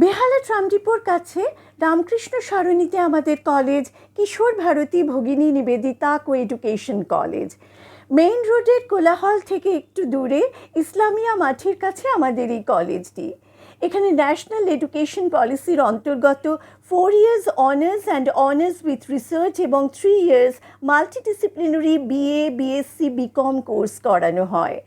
বেহালা tram ডিপোর কাছে রামকৃষ্ণ সরণিতে আমাদের college Kishore Bharati Bhagini Nivedita co education college. Main রোডের কোলাহল থেকে একটু দূরে ইসলামিয়া মাঠের কাছে আমাদের এই কলেজটি। এখানে ন্যাশনাল এডুকেশন পলিসির অন্তর্গত 4 years honours and honours with research এবং 3 years multidisciplinary BA BSc BCom course করানো হয়।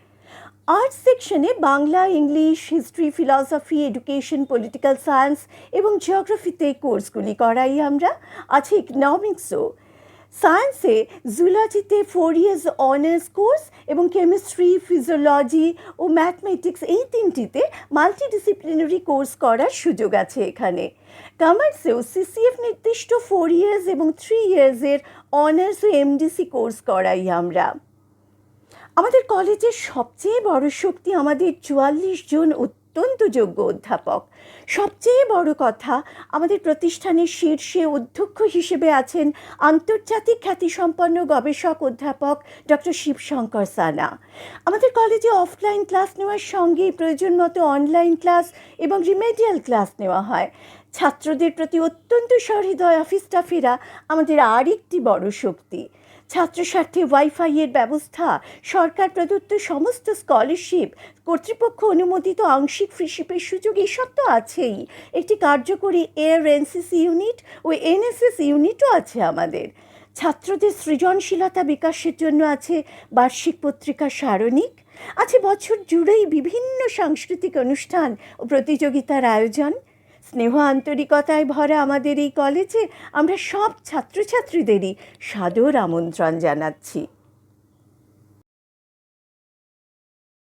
আর্টস সেকশনে Bangla, English, history, philosophy, education, political science এবং জিওগ্রাফিতে কোর্সগুলি করাই আমরা। আছে ইকোনমিক্সও। সায়েন্সে জুলজিতে 4 years অনার্স কোর্স এবং কেমিস্ট্রি, ফিজিওলজি ও ম্যাথমেটিক্স এই তিনটিতে মাল্টিডিসিপ্লিনারি কোর্স করার সুযোগ আছে এখানে। কমার্সেও সিসিএফ নির্দিষ্ট 4 years এবং 3 yearsের অনার্স ও এমডিসি কোর্স করাই আমরা। আমাদের কলেজের সবচেয়ে বড় শক্তি আমাদের 44 জন অত্যন্ত যোগ্য অধ্যাপক। সবচেয়ে বড় কথা, আমাদের প্রতিষ্ঠানের শীর্ষে অধ্যক্ষ হিসেবে আছেন আন্তর্জাতিক খ্যাতিসম্পন্ন গবেষক অধ্যাপক ডক্টর শিবশঙ্কর সানা। আমাদের কলেজে অফলাইন ক্লাস নেওয়ার সঙ্গে প্রয়োজন মতো অনলাইন ক্লাস এবং রিমেডিয়াল ক্লাস নেওয়া হয়। ছাত্রদের প্রতি অত্যন্ত সহৃদয় অফিস স্টাফেরা আমাদের আরেকটি বড় শক্তি। ছাত্রস্বার্থে ওয়াইফাইয়ের ব্যবস্থা, সরকার প্রদত্ত সমস্ত স্কলারশিপ, কর্তৃপক্ষ অনুমোদিত আংশিক ফ্রিশিপের সুযোগ এসব তো আছেই। একটি কার্যকরী এয়ার এনসিসি ইউনিট ও এনএসএস ইউনিটও আছে আমাদের। ছাত্রদের সৃজনশীলতা বিকাশের জন্য আছে বার্ষিক পত্রিকা সারণিক। আছে বছর জুড়েই বিভিন্ন সাংস্কৃতিক অনুষ্ঠান ও প্রতিযোগিতার আয়োজন। স্নেহ আন্তরিকতায় ভরা আমাদের এই কলেজে আমরা সব ছাত্রছাত্রীদেরই সাদর আমন্ত্রণ জানাচ্ছি।